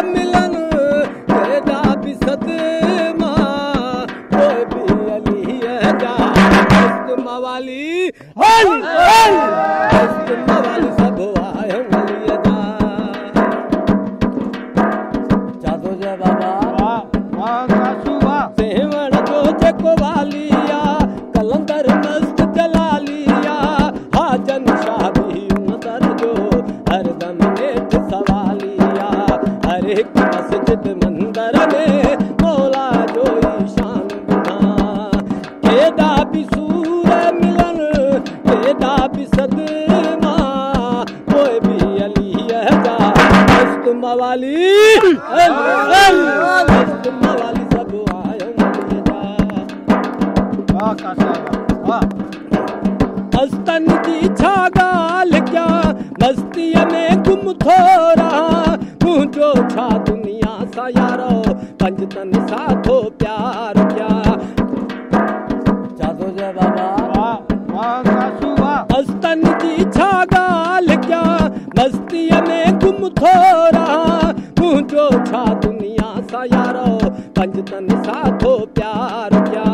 मिलन तेरा भी सदमा कोई भी अली जा मस्त मवाली मस्त मवाली सब आए अली जा जादो जय बाबा सेवण जो जेको वालिया कलंदर मस्त जला लिया हाजन शाह भी नदर जो हरदम नेठ सवालिया हर एक मस्जिद मंदर में मौला जो ईशान बुधा केदा भी सूर मिलन केदा भी सदमा कोई भी अली जा मस्त मवाली मस्त मवाली सब आयो मस्तन की छा गाल क्या मस्तीअ में गुम थोरा मुझो छा दुनिया सा यारो पंजतन साथो प्यार क्या जादो जय बाबा मस्तन की छा गाल क्या मस्तीअ में गुम थोरा मुझो छा दुनिया सा यारो पंजतन साथो प्यार क्या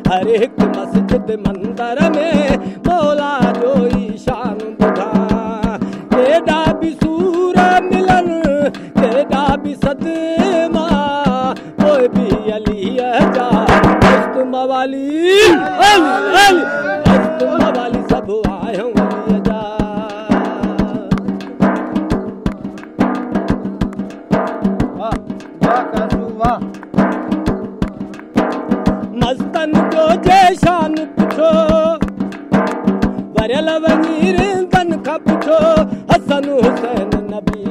हर एक मस्जिद मंदर में मौला जो ईशान बुधा केदा भी सूर मिलन केदा भी सदमा कोई भी अली जा मस्त मवाली मस्त मवाली सब आयो अली जा मस्तन जो जैशान पुछो वरल वजीर तन का पुछो हसन हुसैन नबी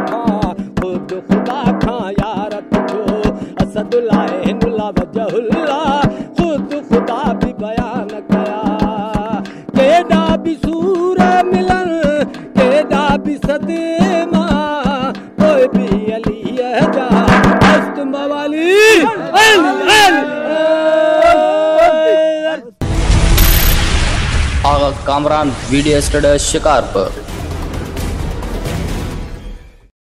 खा खुद खुदा खा यार पुछो असदुल्लाह वजहुल्ला खुद खुदा भी बयान कया केदा भी सूर मिलन केदा भी सदमा कोई भी अली जा मस्त मवाली आगा कामरान वीडियो स्टूडियो शिकारपुर।